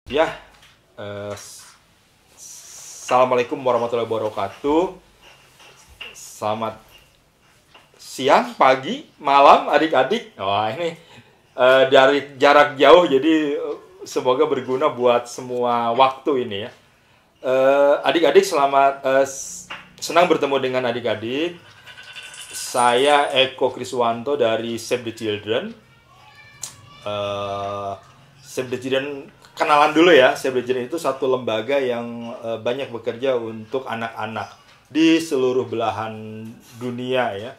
Ya, Assalamualaikum warahmatullahi wabarakatuh. Selamat siang, pagi, malam, adik-adik. Wah, ini dari jarak jauh, jadi semoga berguna buat semua waktu ini ya. Adik-adik selamat, senang bertemu dengan adik-adik. Saya Eko Kriswanto dari Save the Children. Save the Children, kenalan dulu ya. Save the Children itu satu lembaga yang banyak bekerja untuk anak-anak di seluruh belahan dunia ya.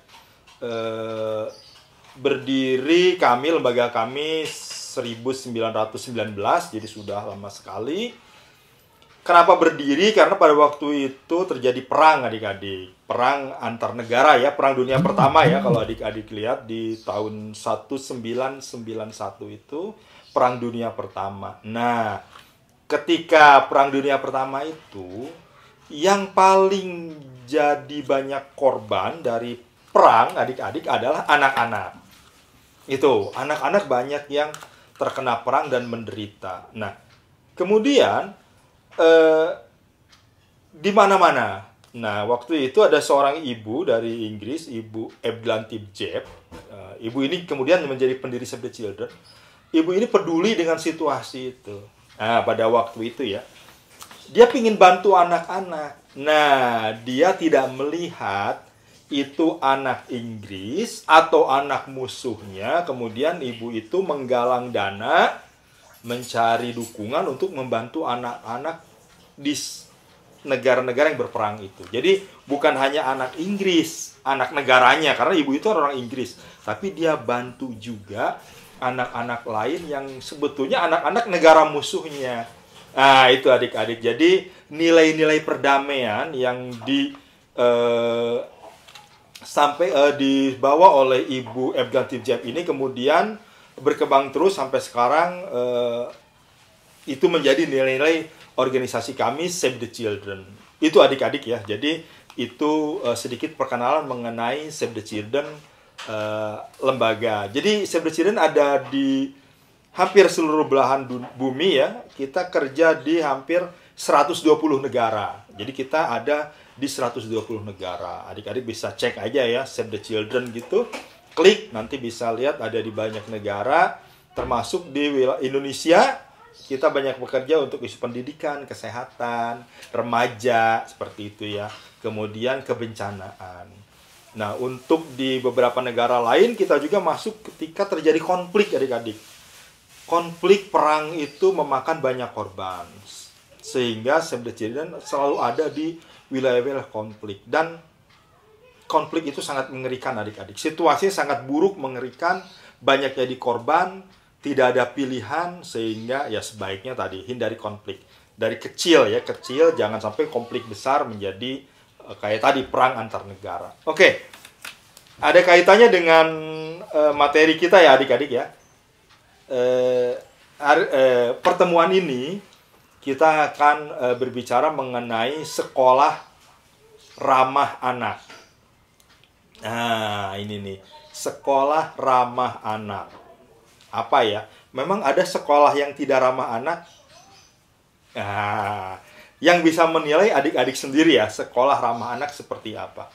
Berdiri lembaga kami 1919, jadi sudah lama sekali. Kenapa berdiri? Karena pada waktu itu terjadi perang adik-adik. Perang antar negara ya, perang dunia pertama ya. Kalau adik-adik lihat di tahun 1991 itu perang dunia pertama. Nah, ketika perang dunia pertama itu, yang paling jadi banyak korban dari perang adik-adik adalah anak-anak. Itu, anak-anak banyak yang terkena perang dan menderita. Nah, kemudian di mana-mana. Nah, waktu itu ada seorang ibu dari Inggris, Ibu Eglantine Jebb. Ibu ini kemudian menjadi pendiri Save the Children. Ibu ini peduli dengan situasi itu. Nah, pada waktu itu ya, dia ingin bantu anak-anak. Nah, dia tidak melihat itu anak Inggris atau anak musuhnya. Kemudian ibu itu menggalang dana, mencari dukungan untuk membantu anak-anak di negara-negara yang berperang itu. Jadi bukan hanya anak Inggris, anak negaranya, karena ibu itu orang Inggris, tapi dia bantu juga anak-anak lain yang sebetulnya anak-anak negara musuhnya. Nah, itu adik-adik. Jadi nilai-nilai perdamaian yang dibawa oleh Ibu Eglantine Jebb ini kemudian berkembang terus sampai sekarang. Itu menjadi nilai-nilai organisasi kami, Save the Children. Itu adik-adik ya. Jadi itu sedikit perkenalan mengenai Save the Children, lembaga. Jadi Save the Children ada di hampir seluruh belahan bumi ya. Kita kerja di hampir 120 negara. Jadi kita ada di 120 negara. Adik-adik bisa cek aja ya, Save the Children gitu. Klik, nanti bisa lihat ada di banyak negara, termasuk di wilayah Indonesia. Kita banyak bekerja untuk isu pendidikan, kesehatan, remaja, seperti itu ya. Kemudian kebencanaan. Nah, untuk di beberapa negara lain, kita juga masuk ketika terjadi konflik adik-adik. Konflik perang itu memakan banyak korban. Sehingga Save the Children selalu ada di wilayah-wilayah konflik. Dan konflik itu sangat mengerikan adik-adik. Situasinya sangat buruk, mengerikan, banyak jadi korban, tidak ada pilihan, sehingga ya sebaiknya tadi hindari konflik. Dari kecil ya, kecil, jangan sampai konflik besar menjadi kayak tadi perang antar negara. Oke, ada kaitannya dengan materi kita ya adik-adik ya. Pertemuan ini kita akan berbicara mengenai sekolah ramah anak. Nah, ini nih, sekolah ramah anak. Apa ya? Memang ada sekolah yang tidak ramah anak. Nah, yang bisa menilai adik-adik sendiri ya, sekolah ramah anak seperti apa.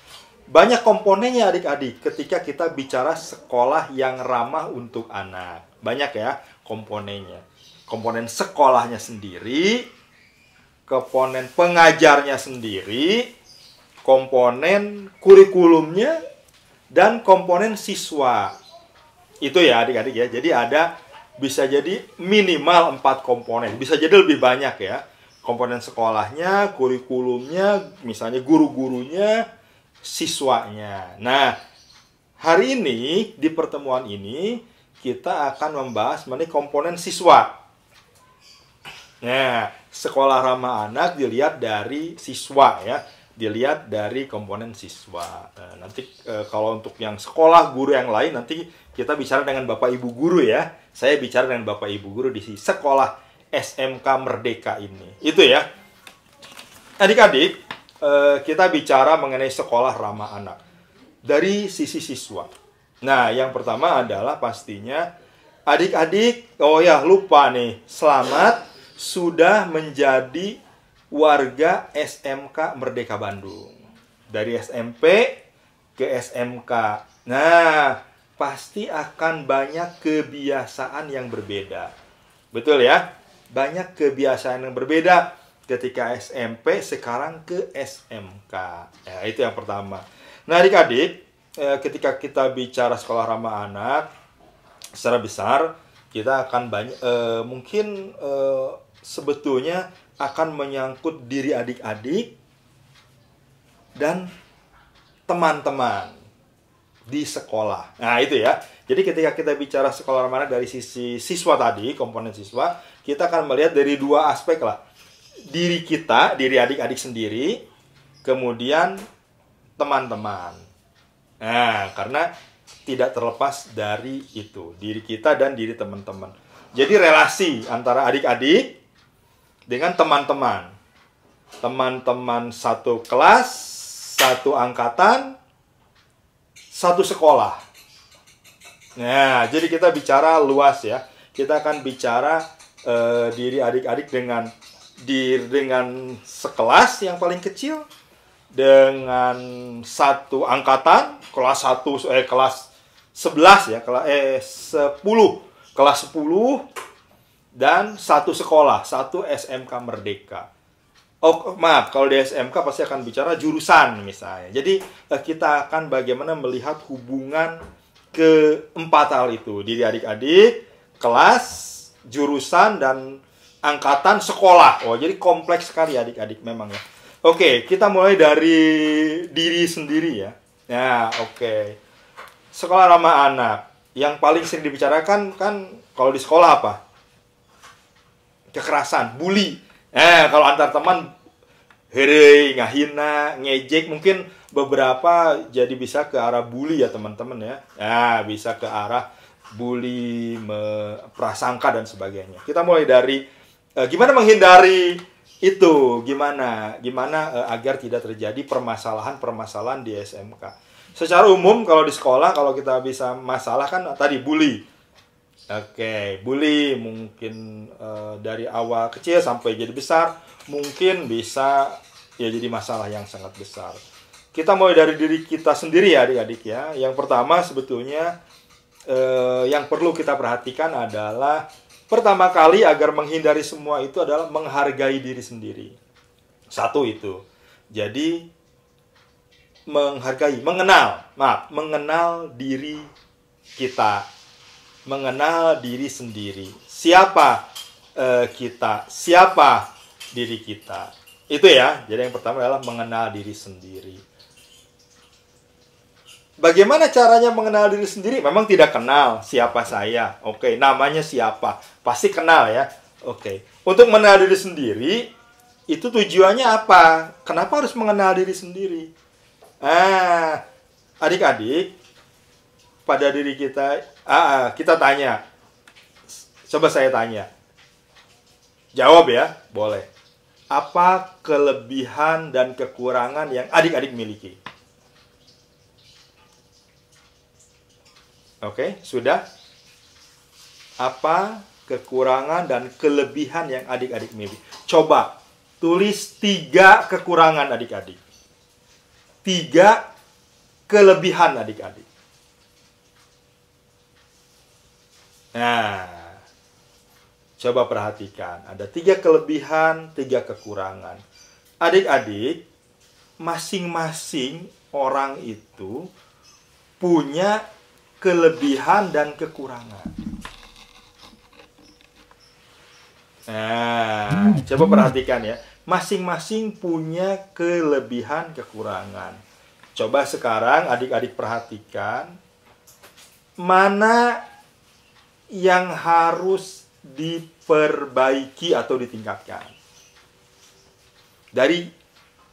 Banyak komponennya adik-adik ketika kita bicara sekolah yang ramah untuk anak. Banyak ya komponennya. Komponen sekolahnya sendiri, komponen pengajarnya sendiri, komponen kurikulumnya, dan komponen siswa. Itu ya adik-adik ya. Jadi bisa jadi minimal 4 komponen. Bisa jadi lebih banyak ya. Komponen sekolahnya, kurikulumnya, misalnya guru-gurunya, siswanya. Nah, hari ini di pertemuan ini kita akan membahas mengenai komponen siswa. Nah, sekolah ramah anak dilihat dari siswa ya. Dilihat dari komponen siswa. Nanti kalau untuk yang sekolah guru yang lain, nanti kita bicara dengan Bapak Ibu Guru ya. Saya bicara dengan Bapak Ibu Guru di sekolah SMK Merdeka ini. Itu ya. Adik-adik, kita bicara mengenai sekolah ramah anak. Dari sisi siswa. Nah, yang pertama adalah pastinya adik-adik, oh ya lupa nih, selamat sudah menjadi warga SMK Merdeka Bandung. Dari SMP ke SMK. Nah, pasti akan banyak kebiasaan yang berbeda. Betul ya? Banyak kebiasaan yang berbeda ketika SMP sekarang ke SMK. Ya, itu yang pertama. Nah, adik-adik, ketika kita bicara sekolah ramah anak, secara besar kita akan banyak mungkin sebetulnya akan menyangkut diri adik-adik dan teman-teman di sekolah. Nah, itu ya. Jadi ketika kita bicara sekolah ramah anak dari sisi siswa tadi, komponen siswa, kita akan melihat dari dua aspek lah. Diri kita, diri adik-adik sendiri, kemudian teman-teman. Nah, karena tidak terlepas dari itu, diri kita dan diri teman-teman. Jadi relasi antara adik-adik dengan teman-teman. Teman-teman satu kelas, satu angkatan, satu sekolah. Nah, jadi kita bicara luas ya. Kita akan bicara diri adik-adik dengan sekelas yang paling kecil, dengan satu angkatan, kelas 11 ya, kelas 10 dan satu sekolah, satu SMK Merdeka. Oh, maaf, kalau di SMK pasti akan bicara jurusan misalnya. Jadi kita akan bagaimana melihat hubungan keempat hal itu. Diri adik-adik, kelas, jurusan, dan angkatan sekolah. Oh, jadi kompleks sekali adik-adik memang ya. Oke, kita mulai dari diri sendiri ya. Nah, oke. Sekolah ramah anak. Yang paling sering dibicarakan kan kalau di sekolah apa? Kekerasan, bully. Kalau antar teman, herei, ngahina, ngejek, mungkin beberapa jadi bisa ke arah bully ya teman-teman ya. Nah, bisa ke arah bully, prasangka dan sebagainya. Kita mulai dari gimana menghindari itu, gimana agar tidak terjadi permasalahan di SMK. Secara umum kalau di sekolah, kalau kita bisa masalah kan tadi bully. Oke, bully mungkin dari awal kecil sampai jadi besar, mungkin bisa ya jadi masalah yang sangat besar. Kita mulai dari diri kita sendiri ya adik-adik ya. Yang pertama sebetulnya yang perlu kita perhatikan adalah pertama kali agar menghindari semua itu adalah menghargai diri sendiri. Satu itu. Jadi mengenal diri kita. Mengenal diri sendiri. Siapa kita? Siapa diri kita? Itu ya. Jadi yang pertama adalah mengenal diri sendiri. Bagaimana caranya mengenal diri sendiri? Memang tidak kenal siapa saya. Oke, namanya siapa? Pasti kenal ya. Oke. Untuk mengenal diri sendiri, itu tujuannya apa? Kenapa harus mengenal diri sendiri? Adik-adik, pada diri kita, kita tanya. Coba saya tanya. Jawab ya, boleh. Apa kelebihan dan kekurangan yang adik-adik miliki? Oke, sudah? Apa kekurangan dan kelebihan yang adik-adik miliki? Coba, tulis 3 kekurangan adik-adik. 3 kelebihan adik-adik. Nah, coba perhatikan. Ada 3 kelebihan, 3 kekurangan. Adik-adik, masing-masing orang itu punya kelebihan dan kekurangan. Nah, coba perhatikan ya. Masing-masing punya kelebihan, kekurangan. Coba sekarang adik-adik perhatikan mana yang harus diperbaiki atau ditingkatkan. Dari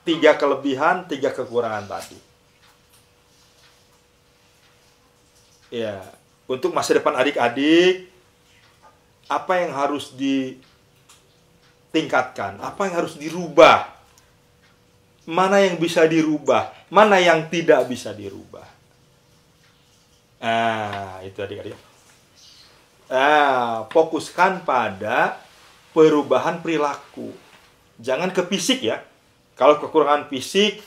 3 kelebihan, 3 kekurangan tadi. Ya, untuk masa depan adik-adik, apa yang harus ditingkatkan? Apa yang harus dirubah? Mana yang bisa dirubah? Mana yang tidak bisa dirubah? Itu adik-adik. Fokuskan pada perubahan perilaku. Jangan ke fisik ya. Kalau kekurangan fisik,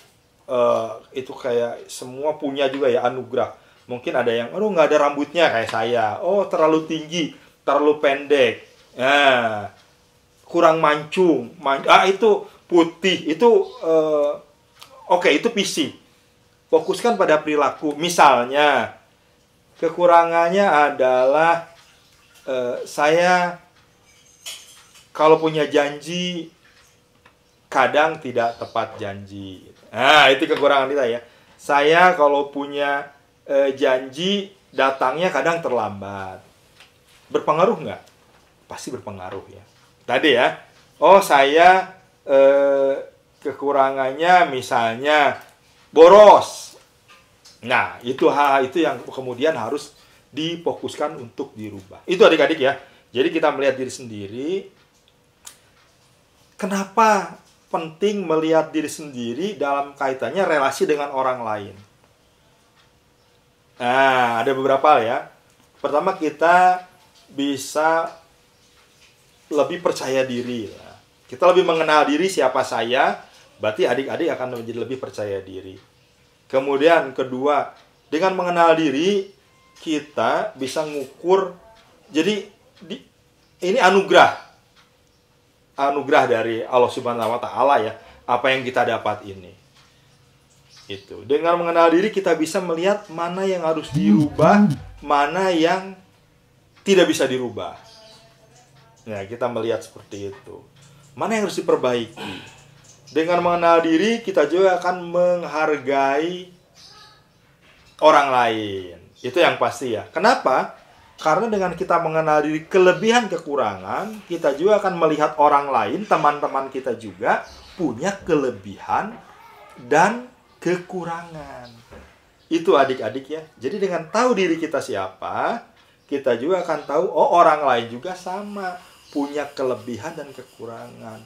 itu kayak semua punya juga ya anugerah. Mungkin ada yang, aduh nggak ada rambutnya kayak saya. Oh terlalu tinggi, terlalu pendek. Nah, kurang mancung. Itu putih. Itu oke, itu fisik. Fokuskan pada perilaku. Misalnya, kekurangannya adalah saya kalau punya janji kadang tidak tepat janji. Nah, itu kekurangan kita ya. Saya kalau punya janji datangnya kadang terlambat. Berpengaruh nggak? Pasti berpengaruh ya. Tadi ya. Oh, saya kekurangannya misalnya boros. Nah, itu hal itu yang kemudian harus difokuskan untuk dirubah. Itu adik-adik ya. Jadi kita melihat diri sendiri. Kenapa penting melihat diri sendiri dalam kaitannya relasi dengan orang lain? Nah, ada beberapa hal ya. Pertama, kita bisa lebih percaya diri. Kita lebih mengenal diri siapa saya, berarti adik-adik akan menjadi lebih percaya diri. Kemudian kedua, dengan mengenal diri, kita bisa ngukur. Jadi ini anugerah dari Allah Subhanahu wa Ta'ala ya, apa yang kita dapat ini. Itu. Dengan mengenal diri kita bisa melihat mana yang harus dirubah, mana yang tidak bisa dirubah. Nah, kita melihat seperti itu. Mana yang harus diperbaiki. Dengan mengenal diri, kita juga akan menghargai orang lain. Itu yang pasti ya. Kenapa? Karena dengan kita mengenal diri kelebihan kekurangan, kita juga akan melihat orang lain, teman-teman kita juga punya kelebihan dan kekurangan. Itu adik-adik ya. Jadi dengan tahu diri kita siapa, kita juga akan tahu, oh orang lain juga sama, punya kelebihan dan kekurangan.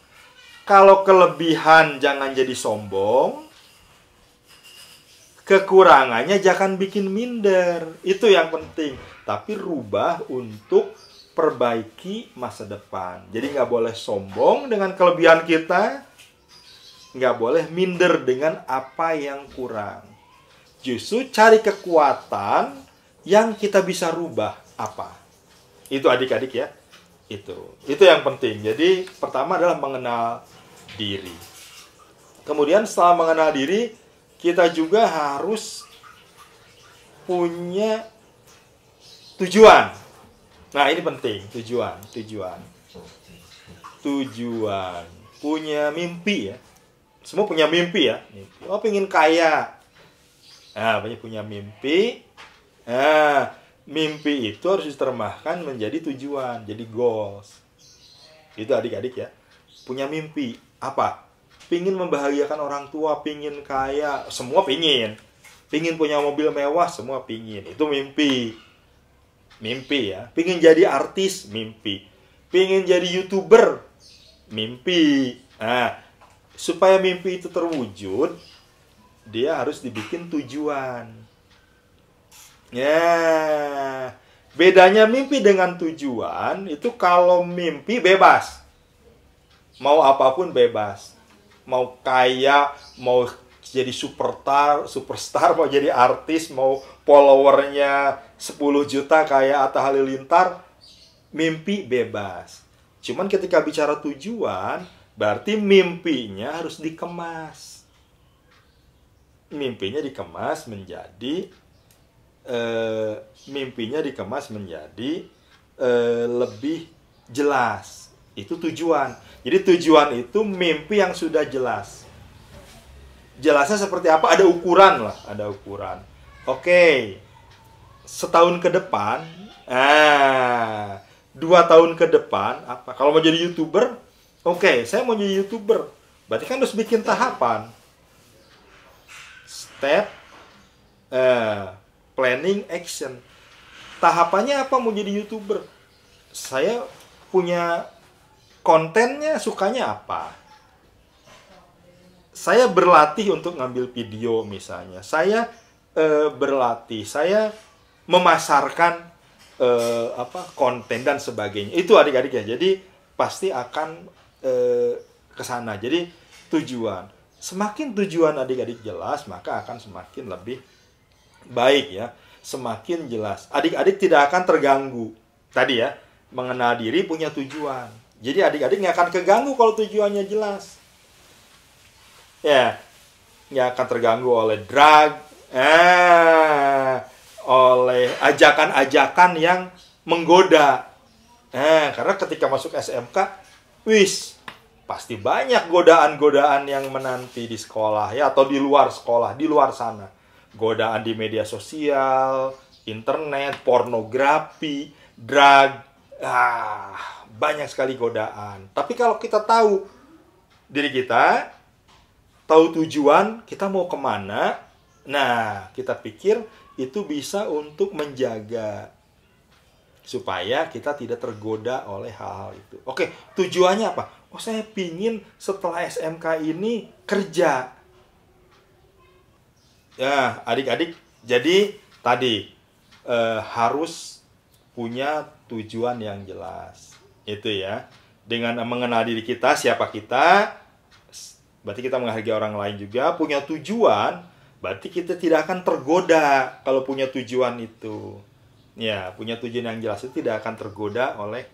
Kalau kelebihan jangan jadi sombong, kekurangannya jangan bikin minder. Itu yang penting. Tapi rubah untuk perbaiki masa depan. Jadi nggak boleh sombong dengan kelebihan kita, nggak boleh minder dengan apa yang kurang. Justru cari kekuatan yang kita bisa rubah apa. Itu adik-adik ya. Itu yang penting. Jadi pertama adalah mengenal diri. Kemudian setelah mengenal diri, kita juga harus punya tujuan. Nah, ini penting, tujuan. Punya mimpi ya. Semua punya mimpi ya. Oh, pengen kaya. Nah, punya mimpi. Nah, mimpi itu harus diterjemahkan menjadi tujuan, jadi goals. Itu adik-adik ya. Punya mimpi. Apa? Pingin membahagiakan orang tua, pingin kaya, semua pingin. Pingin punya mobil mewah, semua pingin. Itu mimpi. Mimpi ya. Pingin jadi artis, mimpi. Pingin jadi YouTuber, mimpi. Nah, supaya mimpi itu terwujud, dia harus dibikin tujuan. Ya. Bedanya mimpi dengan tujuan, itu kalau mimpi bebas. Mau apapun bebas. Mau kaya, mau jadi superstar, mau jadi artis, mau followernya 10 juta kayak Atta Halilintar, mimpi bebas. Cuman ketika bicara tujuan, berarti mimpinya harus dikemas. Mimpinya dikemas menjadi lebih jelas. Itu tujuan. Jadi tujuan itu mimpi yang sudah jelas. Jelasnya seperti apa? Ada ukuran lah, ada ukuran. Oke, setahun ke depan, 2 tahun ke depan, apa? Kalau mau jadi YouTuber, oke, saya mau jadi YouTuber. Berarti kan harus bikin tahapan. Step, planning, action. Tahapannya apa mau jadi YouTuber? Saya punya kontennya, sukanya apa? Saya berlatih untuk ngambil video misalnya. Saya berlatih, saya memasarkan konten dan sebagainya. Itu adik-adik ya. Jadi pasti akan ke sana. Jadi tujuan. Semakin tujuan adik-adik jelas, maka akan semakin lebih baik ya. Semakin jelas. Adik-adik tidak akan terganggu. Tadi ya, mengenal diri punya tujuan. Jadi adik-adik nggak akan keganggu kalau tujuannya jelas. Ya, nggak akan terganggu oleh drug, oleh ajakan-ajakan yang menggoda. Karena ketika masuk SMK, pasti banyak godaan-godaan yang menanti di sekolah ya, atau di luar sekolah, di luar sana. Godaan di media sosial, internet, pornografi, drug, banyak sekali godaan. Tapi kalau kita tahu diri kita, tahu tujuan, kita mau kemana, nah kita pikir itu bisa untuk menjaga supaya kita tidak tergoda oleh hal-hal itu. Oke, tujuannya apa? Oh, saya pingin setelah SMK ini kerja. Ya, adik-adik, jadi tadi harus punya tujuan yang jelas. Itu ya. Dengan mengenal diri kita, siapa kita, berarti kita menghargai orang lain juga. Punya tujuan, berarti kita tidak akan tergoda kalau punya tujuan itu. Ya, punya tujuan yang jelas itu tidak akan tergoda oleh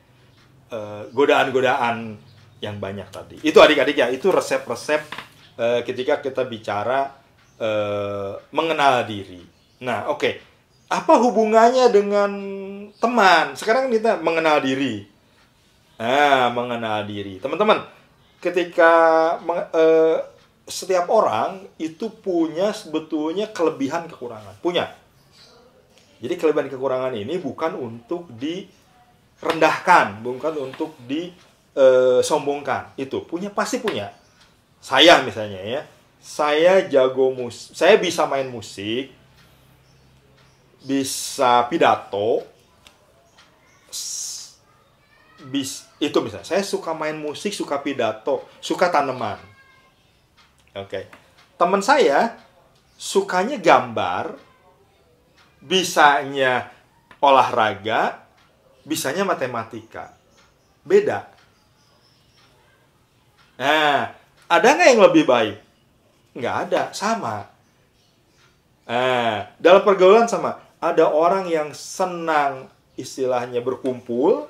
godaan-godaan yang banyak tadi. Itu adik-adik ya, itu resep-resep ketika kita bicara mengenal diri. Nah, oke. Apa hubungannya dengan teman? Sekarang kita mengenal diri. Nah, mengenal diri. Teman-teman, ketika setiap orang itu punya sebetulnya kelebihan kekurangan. Punya. Jadi kelebihan kekurangan ini bukan untuk direndahkan, bukan untuk disombongkan. Itu pasti punya. Saya misalnya ya, saya jago saya bisa main musik, bisa pidato, itu misalnya. Saya suka main musik, suka pidato, suka tanaman. Oke. Teman saya sukanya gambar, bisanya olahraga, bisanya matematika. Beda. Nah, ada nggak yang lebih baik? Nggak ada, sama. Nah, dalam pergaulan sama. Ada orang yang senang istilahnya berkumpul,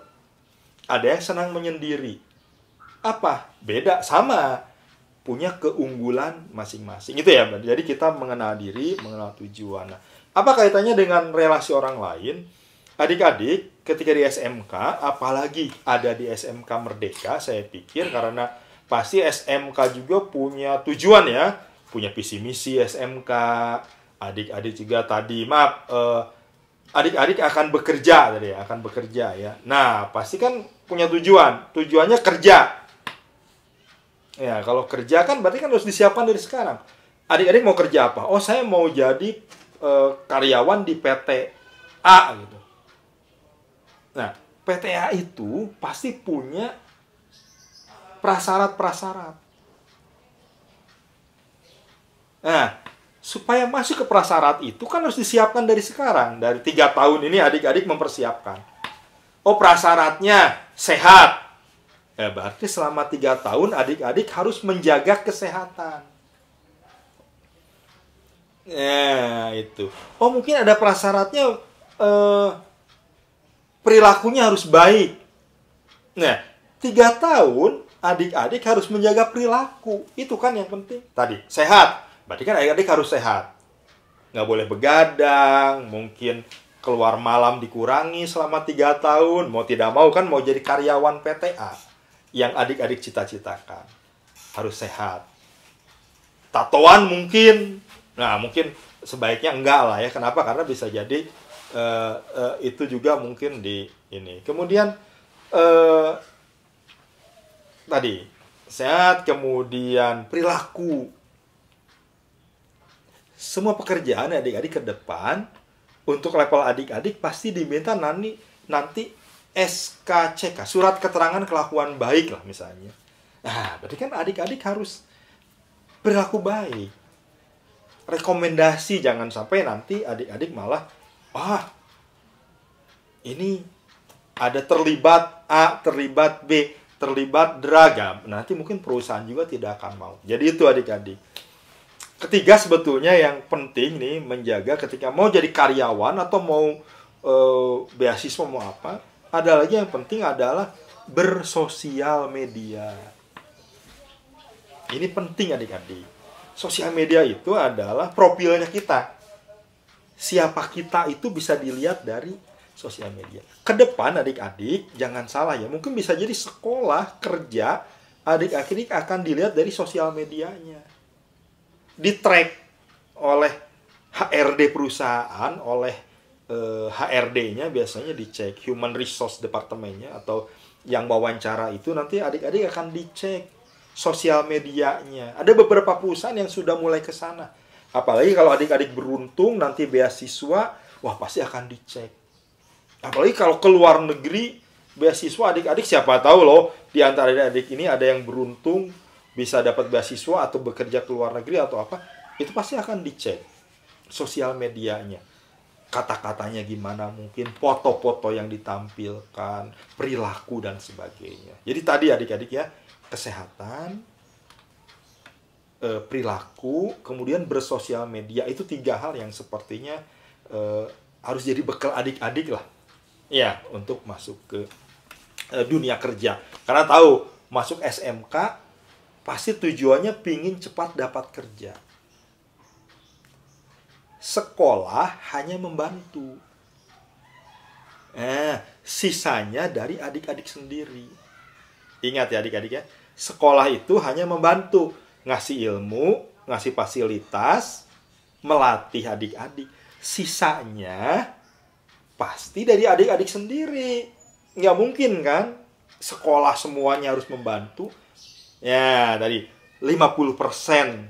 ada yang senang menyendiri. Apa? Beda, sama. Punya keunggulan masing-masing. Itu ya, jadi kita mengenal diri, mengenal tujuan. Nah, apa kaitannya dengan relasi orang lain? Adik-adik, ketika di SMK, apalagi ada di SMK Merdeka, saya pikir karena pasti SMK juga punya tujuan ya, punya visi misi SMK. Adik-adik juga tadi, adik-adik akan bekerja tadi ya, akan bekerja ya. Nah, pasti kan punya tujuan. Tujuannya kerja. Ya, kalau kerja kan berarti kan harus disiapkan dari sekarang. Adik-adik mau kerja apa? Oh, saya mau jadi karyawan di PT A gitu. Nah, PT A itu pasti punya prasyarat-prasyarat. Nah, supaya masuk ke prasyarat itu kan harus disiapkan dari sekarang. Dari 3 tahun ini adik-adik mempersiapkan. Oh, prasyaratnya sehat. Ya, berarti selama 3 tahun adik-adik harus menjaga kesehatan. Ya, itu. Oh, mungkin ada prasyaratnya perilakunya harus baik. Nah, 3 tahun adik-adik harus menjaga perilaku. Itu kan yang penting. Tadi, sehat. Berarti kan adik-adik harus sehat. Nggak boleh begadang, mungkin keluar malam dikurangi selama 3 tahun. Mau tidak mau kan mau jadi karyawan PTA yang adik-adik cita-citakan. Harus sehat. Tatoan mungkin. Nah, mungkin sebaiknya enggak lah ya. Kenapa? Karena bisa jadi itu juga mungkin di ini. Kemudian tadi sehat, kemudian perilaku. Semua pekerjaan adik-adik ke depan untuk level adik-adik pasti diminta nanti SKCK, surat keterangan kelakuan baik lah misalnya. Nah, berarti kan adik-adik harus perilaku baik. Rekomendasi, jangan sampai nanti adik-adik malah ini ada terlibat A, terlibat B. terlibat beragam, nanti mungkin perusahaan juga tidak akan mau. Jadi itu adik-adik. Ketiga sebetulnya yang penting nih menjaga ketika mau jadi karyawan atau mau beasiswa mau apa, ada lagi yang penting adalah bersosial media. Ini penting adik-adik. Sosial media itu adalah profilnya kita. Siapa kita itu bisa dilihat dari sosial media. Ke depan adik-adik, jangan salah ya, mungkin bisa jadi sekolah, kerja, adik-adik akan dilihat dari sosial medianya. Di-track oleh HRD perusahaan, oleh HRD-nya biasanya dicek, Human Resource Department-nya atau yang wawancara itu nanti adik-adik akan dicek sosial medianya. Ada beberapa perusahaan yang sudah mulai ke sana. Apalagi kalau adik-adik beruntung nanti beasiswa, wah pasti akan dicek. Apalagi kalau ke luar negeri beasiswa, adik-adik siapa tahu loh di antara adik-adik ini ada yang beruntung bisa dapat beasiswa atau bekerja ke luar negeri atau apa, itu pasti akan dicek sosial medianya. Kata-katanya gimana, mungkin foto-foto yang ditampilkan, perilaku dan sebagainya. Jadi tadi adik-adik ya, kesehatan, perilaku, kemudian bersosial media, itu 3 hal yang sepertinya harus jadi bekal adik-adik lah. Ya, untuk masuk ke dunia kerja. Karena tahu, masuk SMK, pasti tujuannya pingin cepat dapat kerja. Sekolah hanya membantu. Sisanya dari adik-adik sendiri. Ingat ya adik-adik ya, sekolah itu hanya membantu. Ngasih ilmu, ngasih fasilitas, melatih adik-adik. Sisanya pasti dari adik-adik sendiri. Nggak mungkin kan sekolah semuanya harus membantu. Ya, tadi 50%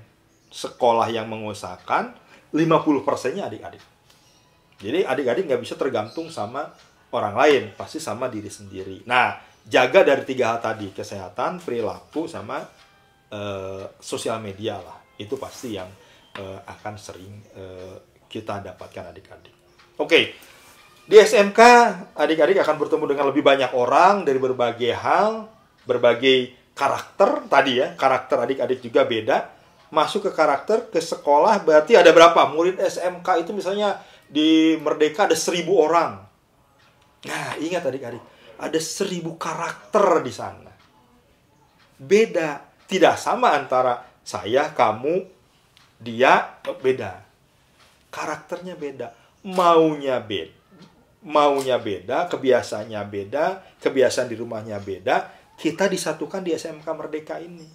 sekolah yang mengusahakan, 50%-nya adik-adik. Jadi adik-adik nggak bisa tergantung sama orang lain, pasti sama diri sendiri. Nah, jaga dari 3 hal tadi, kesehatan, perilaku, sama sosial media lah. Itu pasti yang akan sering kita dapatkan adik-adik. Oke, di SMK adik-adik akan bertemu dengan lebih banyak orang dari berbagai hal, berbagai karakter tadi ya, karakter adik-adik juga beda. Masuk ke karakter, ke sekolah, berarti ada berapa? Murid SMK itu misalnya di Merdeka ada 1000 orang. Nah, ingat adik-adik, ada 1000 karakter di sana. Beda, tidak sama antara saya, kamu, dia, beda. Karakternya beda, maunya beda, kebiasaannya beda, kebiasaan di rumahnya beda. Kita disatukan di SMK Merdeka ini.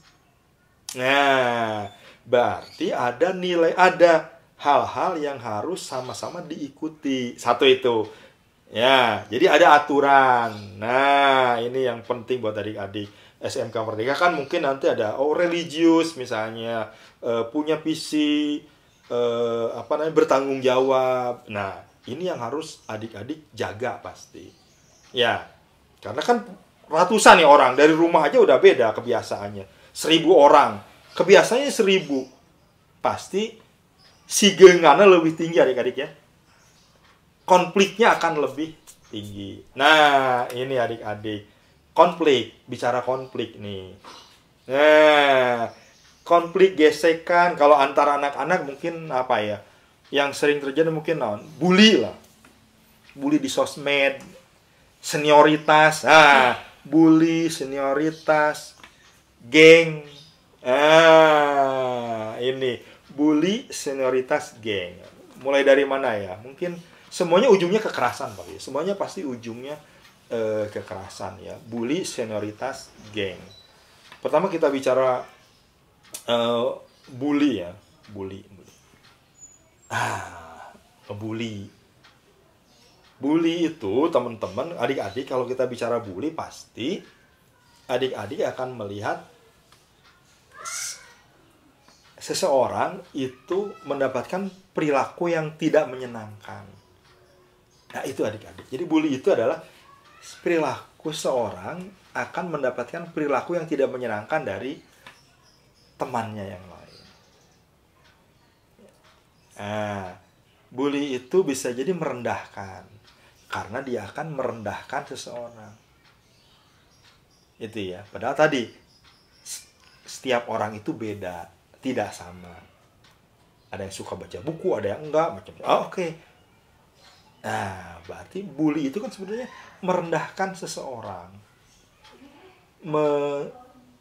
Nah, berarti ada nilai, ada hal-hal yang harus sama-sama diikuti. Satu itu. Ya, jadi ada aturan. Nah, ini yang penting buat adik-adik SMK Merdeka. Kan mungkin nanti ada religius misalnya, punya visi, bertanggung jawab. Nah, ini yang harus adik-adik jaga pasti. Ya, karena kan ratusan nih orang, dari rumah aja udah beda kebiasaannya. 1000 orang, kebiasaannya 1000. Pasti sigengannya lebih tinggi adik-adik ya. Konfliknya akan lebih tinggi. Nah, ini adik-adik. Konflik, bicara konflik nih. Nah, konflik gesekan, kalau antara anak-anak mungkin apa ya? Yang sering terjadi mungkin bully lah. Bully di sosmed, senioritas. Nah, bully, senioritas, geng. Ini bully, senioritas, geng. Mulai dari mana ya? Mungkin semuanya ujungnya kekerasan, Pak ya. Semuanya pasti ujungnya kekerasan ya. Bully, senioritas, geng. Pertama kita bicara bully ya. Bully. Bully. Bully itu teman-teman, adik-adik, kalau kita bicara bully pasti adik-adik akan melihat seseorang itu mendapatkan perilaku yang tidak menyenangkan. Nah, itu adik-adik. Jadi bully itu adalah perilaku seorang akan mendapatkan perilaku yang tidak menyenangkan dari temannya yang lain. Nah, bully itu bisa jadi merendahkan. Karena dia akan merendahkan seseorang. Itu ya. Padahal tadi setiap orang itu beda, tidak sama. Ada yang suka baca buku, ada yang enggak, macam. Oh, oke. Nah, berarti bully itu kan sebenarnya merendahkan seseorang.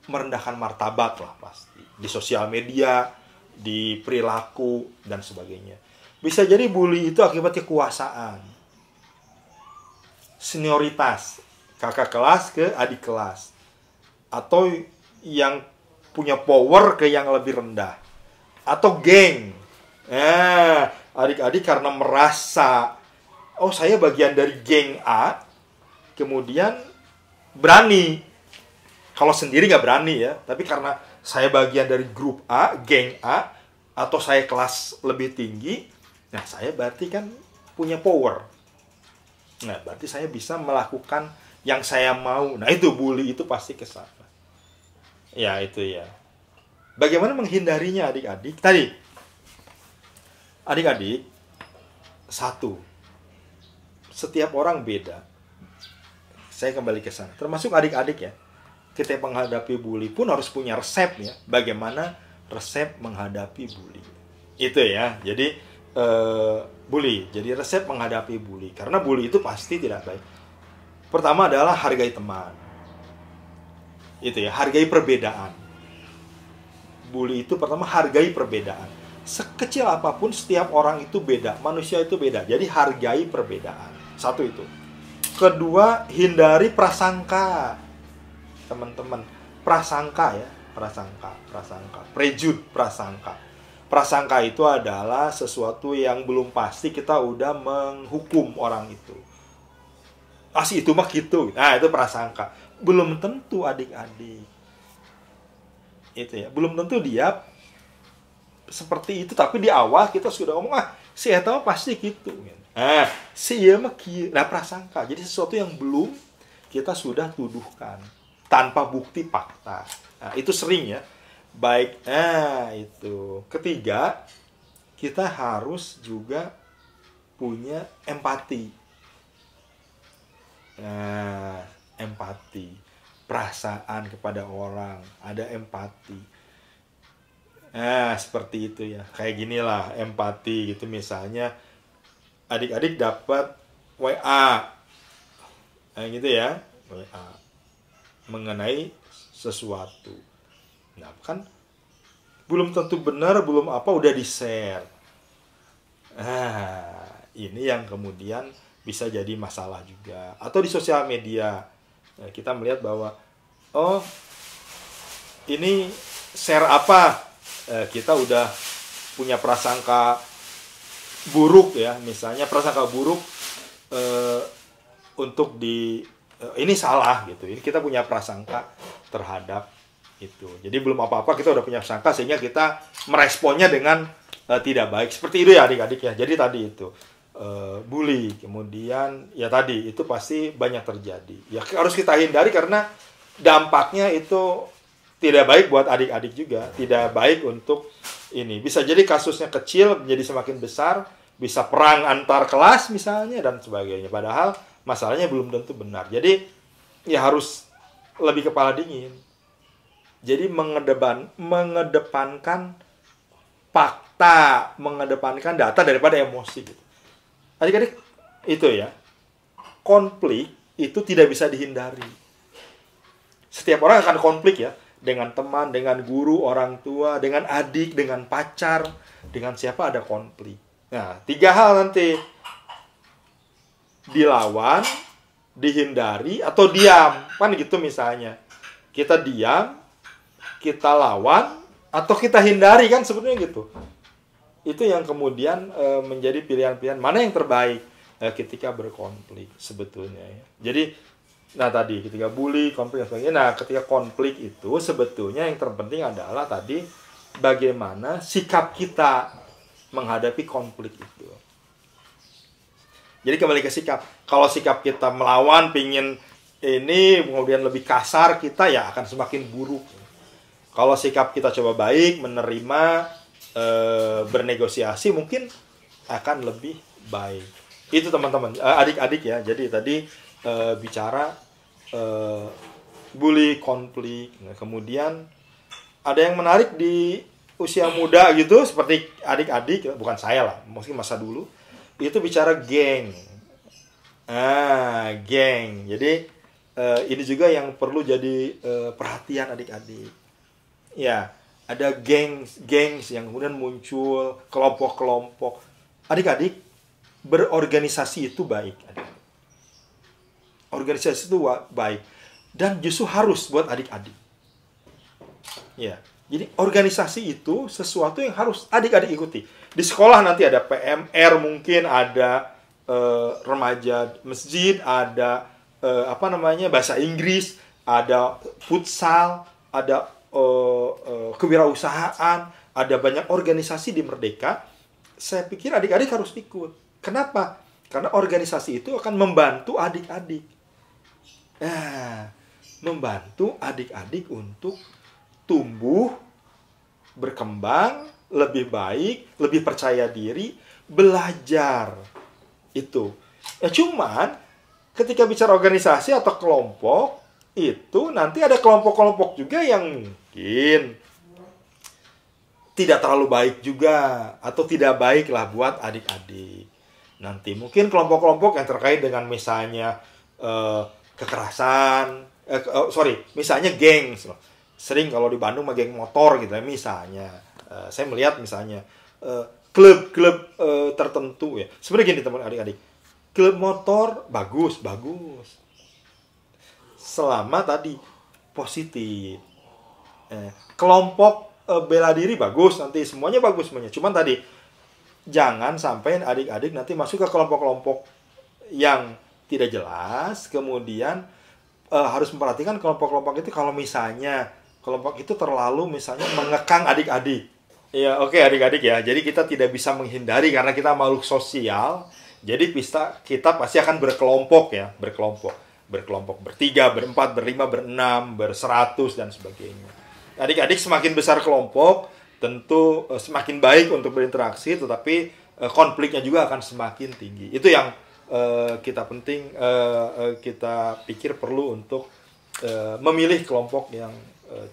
Merendahkan martabat lah pasti. Di sosial media, di perilaku, dan sebagainya. Bisa jadi bully itu akibat kekuasaan. Senioritas. Kakak kelas ke adik kelas. Atau yang punya power ke yang lebih rendah. Atau geng. Adik-adik karena merasa, oh saya bagian dari geng A, kemudian berani. Kalau sendiri nggak berani ya, tapi karena saya bagian dari grup A, geng A, atau saya kelas lebih tinggi, nah saya berarti kan punya power. Nah berarti saya bisa melakukan yang saya mau. Nah itu bully itu pasti ke sana. Ya itu ya. Bagaimana menghindarinya adik-adik? Tadi, adik-adik, satu, setiap orang beda. Saya kembali ke sana. Termasuk adik-adik ya. Kita menghadapi bully pun harus punya resep ya. Bagaimana resep menghadapi bully. Itu ya. Jadi bully. Jadi resep menghadapi bully. Karena bully itu pasti tidak baik. Pertama adalah hargai teman. Itu ya. Hargai perbedaan. Bully itu pertama hargai perbedaan. Sekecil apapun setiap orang itu beda. Manusia itu beda. Jadi hargai perbedaan. Satu itu. Kedua, hindari prasangka. Teman-teman, prasangka ya, prasangka, prasangka. Prasangka itu adalah sesuatu yang belum pasti kita udah menghukum orang itu. Asli itu mah gitu. Nah, itu prasangka. Belum tentu adik-adik. Itu ya, belum tentu dia seperti itu, tapi di awal kita sudah ngomong, si eta pasti gitu. Si ieu mah kieu. Nah, prasangka. Jadi sesuatu yang belum kita sudah tuduhkan tanpa bukti fakta. Nah, itu sering ya. Baik, itu. Ketiga, kita harus juga punya empati. Nah, empati. Perasaan kepada orang. Ada empati. Nah, seperti itu ya. Kayak ginilah empati gitu. Misalnya, adik-adik dapat WA. Nah, gitu ya. WA. Mengenai sesuatu. Nah, kan belum tentu benar, belum apa udah di-share. Ini yang kemudian bisa jadi masalah juga. Atau di sosial media. Nah, kita melihat bahwa ini share apa? Kita udah punya prasangka buruk ya, misalnya prasangka buruk untuk ini salah gitu. Ini kita punya prasangka terhadap itu. Jadi belum apa-apa kita udah punya prasangka sehingga kita meresponnya dengan tidak baik. Seperti itu ya adik-adik ya. Jadi tadi itu bully, kemudian ya tadi itu pasti banyak terjadi. Ya harus kita hindari karena dampaknya itu tidak baik buat adik-adik juga, tidak baik untuk ini. Bisa jadi kasusnya kecil menjadi semakin besar, bisa perang antar kelas misalnya dan sebagainya. Padahal masalahnya belum tentu benar. Jadi ya harus lebih kepala dingin. Jadi mengedepankan fakta, mengedepankan data daripada emosi gitu. Adik-adik itu ya. Konflik itu tidak bisa dihindari. Setiap orang akan konflik ya. Dengan teman, dengan guru, orang tua, dengan adik, dengan pacar, dengan siapa ada konflik. Nah, 3 hal nanti. Dilawan, dihindari, atau diam. Kan gitu misalnya. Kita diam, kita lawan, atau kita hindari kan sebetulnya gitu. Itu yang kemudian menjadi pilihan-pilihan mana yang terbaik ketika berkonflik sebetulnya ya. Jadi nah tadi ketika bully, konflik dan sebagainya. Nah ketika konflik itu sebetulnya yang terpenting adalah tadi bagaimana sikap kita menghadapi konflik itu. Jadi kembali ke sikap. Kalau sikap kita melawan, pingin ini kemudian lebih kasar, kita ya akan semakin buruk. Kalau sikap kita coba baik, menerima, bernegosiasi, mungkin akan lebih baik. Itu teman-teman, adik-adik ya. Jadi tadi bicara bully, konflik. Nah, kemudian ada yang menarik di usia muda gitu, seperti adik-adik, bukan saya lah, mungkin masa dulu, itu bicara geng. Geng. Jadi ini juga yang perlu jadi perhatian adik-adik. Ya, ada gengs yang kemudian muncul, kelompok-kelompok. Adik-adik, berorganisasi itu baik. Organisasi itu baik. Dan justru harus buat adik-adik. Ya, jadi organisasi itu sesuatu yang harus adik-adik ikuti. Di sekolah nanti ada PMR, mungkin ada remaja masjid, ada bahasa Inggris, ada futsal, ada kewirausahaan, ada banyak organisasi di Merdeka. Saya pikir adik-adik harus ikut. Kenapa? Karena organisasi itu akan membantu adik-adik. Membantu adik-adik untuk tumbuh, berkembang, lebih baik, lebih percaya diri, belajar. Itu. Cuman ketika bicara organisasi atau kelompok, itu nanti ada kelompok-kelompok juga yang mungkin tidak terlalu baik juga, atau tidak baik lah buat adik-adik. Nanti mungkin kelompok-kelompok yang terkait dengan misalnya kekerasan, misalnya geng. Sering kalau di Bandung mah geng motor gitu ya, misalnya. Saya melihat misalnya klub-klub tertentu ya. Sebenarnya gini teman adik-adik, klub motor bagus. Selama tadi positif. Kelompok bela diri bagus, nanti semuanya bagus semuanya. Cuman tadi jangan sampai adik-adik nanti masuk ke kelompok-kelompok yang tidak jelas, kemudian harus memperhatikan kelompok-kelompok itu kalau misalnya kelompok itu terlalu misalnya mengekang adik-adik. Ya, oke adik-adik ya. Jadi kita tidak bisa menghindari karena kita makhluk sosial. Jadi kita pasti akan berkelompok ya, berkelompok bertiga, berempat, berlima, berenam, berseratus dan sebagainya. Adik-adik semakin besar kelompok, tentu semakin baik untuk berinteraksi, tetapi konfliknya juga akan semakin tinggi. Itu yang kita pikir perlu untuk memilih kelompok yang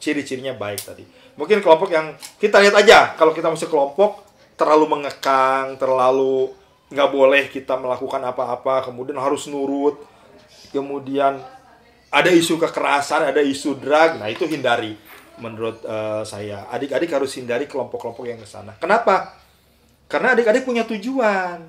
ciri-cirinya baik tadi. Mungkin kelompok yang kita lihat aja, kalau kita masuk kelompok terlalu mengekang, terlalu nggak boleh kita melakukan apa-apa, kemudian harus nurut, kemudian ada isu kekerasan, ada isu drag, nah itu hindari. Menurut saya, adik-adik harus hindari kelompok-kelompok yang ke sana. Kenapa? Karena adik-adik punya tujuan.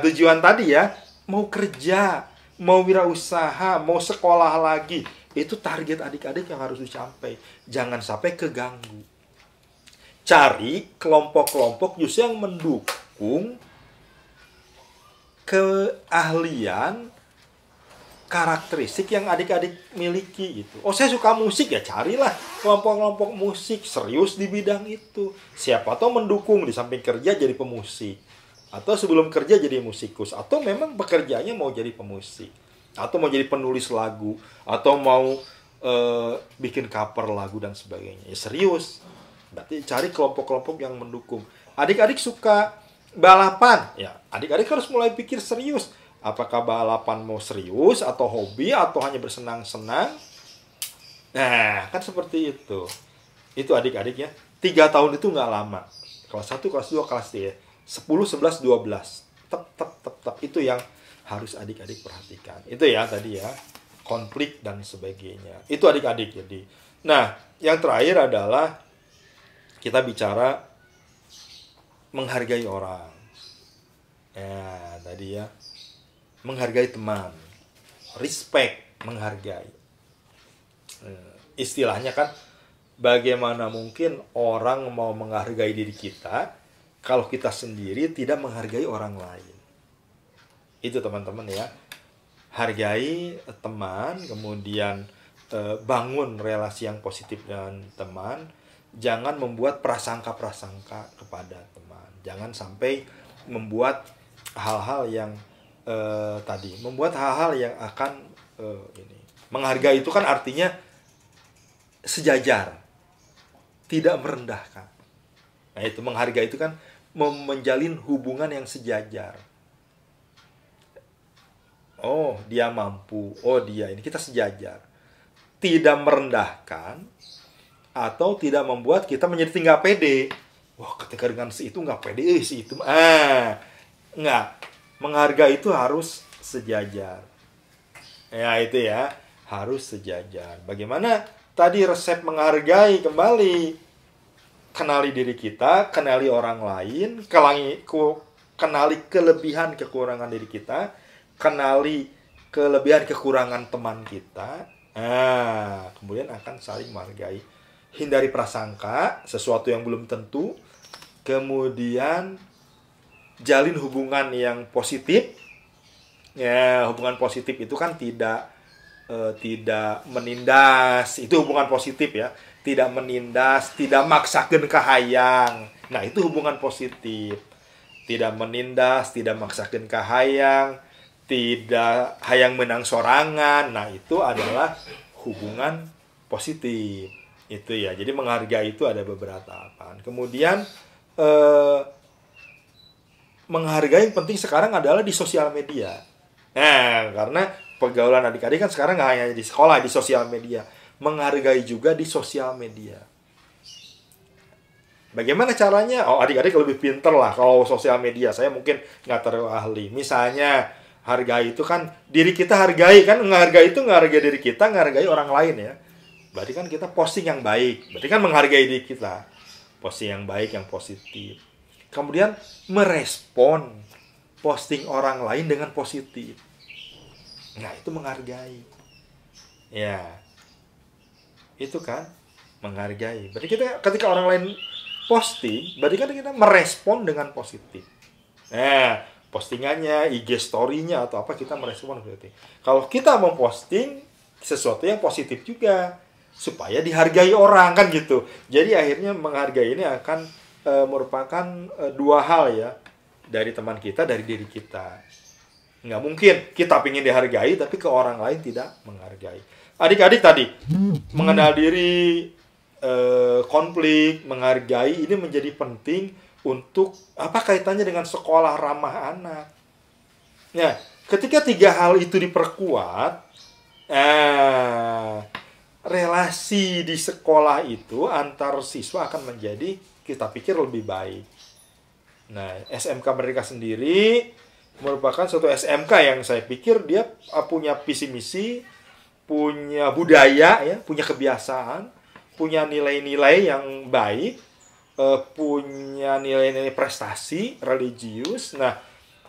Tujuan tadi ya, mau kerja, mau wirausaha, mau sekolah lagi. Itu target adik-adik yang harus dicapai. Jangan sampai keganggu. Cari kelompok-kelompok justru yang mendukung keahlian, karakteristik yang adik-adik miliki gitu. Oh, saya suka musik, ya carilah kelompok-kelompok musik serius di bidang itu. Siapa tahu mendukung di samping kerja jadi pemusik. Atau sebelum kerja jadi musikus. Atau memang pekerjaannya mau jadi pemusik. Atau mau jadi penulis lagu. Atau mau bikin cover lagu dan sebagainya. Ya serius. Berarti cari kelompok-kelompok yang mendukung. Adik-adik suka balapan. Ya, adik-adik harus mulai pikir serius. Apakah balapan mau serius atau hobi atau hanya bersenang-senang? Nah, kan seperti itu. Itu adik-adik ya. 3 tahun itu nggak lama. Kelas 1, kelas 2, kelas 3. 10, 11, 12. Tetap. Itu yang harus adik-adik perhatikan. Itu ya tadi ya. Konflik dan sebagainya. Itu adik-adik jadi. Nah, yang terakhir adalah kita bicara menghargai orang. Ya, tadi ya. Menghargai teman, respect, menghargai. Istilahnya kan, bagaimana mungkin orang mau menghargai diri kita kalau kita sendiri tidak menghargai orang lain. Itu teman-teman ya. Hargai teman, kemudian bangun relasi yang positif dengan teman. Jangan membuat prasangka-prasangka kepada teman. Jangan sampai membuat hal-hal yang membuat hal-hal yang akan menghargai itu kan artinya sejajar, tidak merendahkan. Nah itu menghargai itu kan menjalin hubungan yang sejajar. Oh, dia mampu. Oh, dia ini kita sejajar. Tidak merendahkan atau tidak membuat kita menjadi nggak pede. Wah, ketika dengan si itu nggak pede, si itu. Nggak. Menghargai itu harus sejajar. Ya, itu ya. Harus sejajar. Bagaimana tadi resep menghargai kembali? Kenali diri kita, kenali orang lain, kenali kelebihan kekurangan diri kita, kenali kelebihan kekurangan teman kita. Kemudian akan saling menghargai. Hindari prasangka, sesuatu yang belum tentu. Kemudian jalin hubungan yang positif. Ya, hubungan positif itu kan tidak menindas. Itu hubungan positif ya. Tidak menindas, tidak maksakeun kahayang. Nah, itu hubungan positif. Tidak menindas, tidak maksakeun kahayang, tidak hayang menang sorangan. Nah, itu adalah hubungan positif. Itu ya. Jadi menghargai itu ada beberapa tahapan. Kemudian menghargai yang penting sekarang adalah di sosial media. Nah, karena pergaulan adik-adik kan sekarang nggak hanya di sekolah, di sosial media. Menghargai juga di sosial media. Bagaimana caranya? Oh, adik-adik lebih pinter lah kalau sosial media. Saya mungkin nggak terlalu ahli. Misalnya, hargai itu kan diri kita hargai kan, menghargai itu menghargai diri kita, menghargai orang lain ya. Berarti kan kita posting yang baik. Berarti kan menghargai diri kita. Posting yang baik, yang positif. Kemudian merespon posting orang lain dengan positif. Nah, itu menghargai. Ya. Itu kan menghargai. Berarti kita ketika orang lain posting, berarti kan kita merespon dengan positif. Nah, postingannya, IG story-nya atau apa kita merespon berarti. Kalau kita mau posting sesuatu yang positif juga supaya dihargai orang kan gitu. Jadi akhirnya menghargai ini akan merupakan dua hal ya dari teman kita, dari diri kita. Nggak mungkin kita ingin dihargai tapi ke orang lain tidak menghargai. Adik-adik tadi mengenal diri, konflik, menghargai ini menjadi penting untuk apa kaitannya dengan sekolah ramah anak. Nah, ketika tiga hal itu diperkuat, relasi di sekolah itu antar siswa akan menjadi kita pikir lebih baik. Nah, SMK Merdeka sendiri merupakan suatu SMK yang saya pikir dia punya visi misi, punya budaya ya, punya kebiasaan, punya nilai-nilai yang baik, punya nilai-nilai prestasi religius. Nah,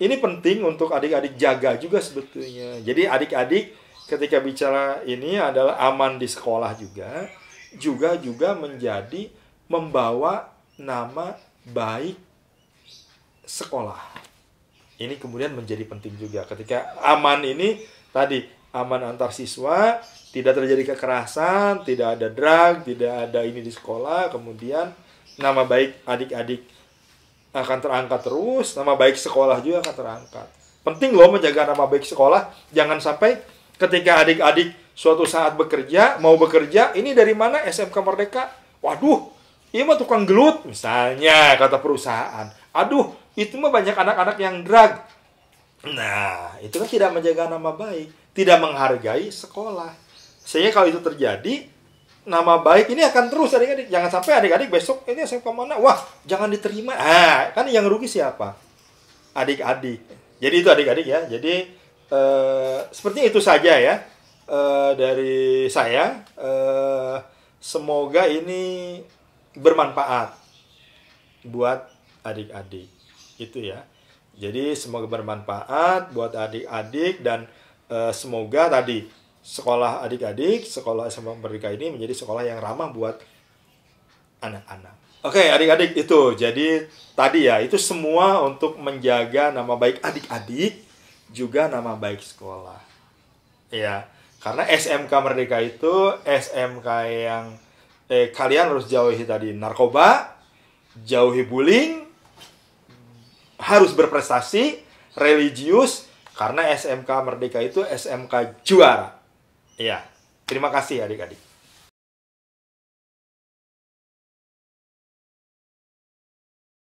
ini penting untuk adik-adik jaga juga sebetulnya. Jadi adik-adik ketika bicara ini adalah aman di sekolah juga menjadi membawa nama baik sekolah. Ini kemudian menjadi penting juga ketika aman ini tadi aman antar siswa, tidak terjadi kekerasan, tidak ada drag, tidak ada ini di sekolah, kemudian nama baik adik-adik akan terangkat terus, nama baik sekolah juga akan terangkat. Penting loh menjaga nama baik sekolah, jangan sampai ketika adik-adik suatu saat mau bekerja, ini dari mana SMK Merdeka? Waduh, ini mah tukang gelut, misalnya kata perusahaan. Aduh, itu mah banyak anak-anak yang drag. Nah, itu kan tidak menjaga nama baik. Tidak menghargai sekolah. Sehingga kalau itu terjadi, nama baik ini akan terus adik-adik. Jangan sampai adik-adik besok ini SMK mana? Wah, jangan diterima. Kan yang rugi siapa? Adik-adik. Jadi itu adik-adik ya. Jadi sepertinya itu saja ya dari saya. Semoga ini bermanfaat buat adik-adik. Itu ya. Jadi semoga bermanfaat buat adik-adik dan semoga tadi sekolah adik-adik, sekolah SMK Merdeka ini menjadi sekolah yang ramah buat anak-anak. Oke, adik-adik itu. Jadi tadi ya, itu semua untuk menjaga nama baik adik-adik, juga nama baik sekolah. Ya, karena SMK Merdeka itu SMK yang kalian harus jauhi tadi narkoba, jauhi bullying, harus berprestasi, religius, karena SMK Merdeka itu SMK juara. Iya, terima kasih adik-adik.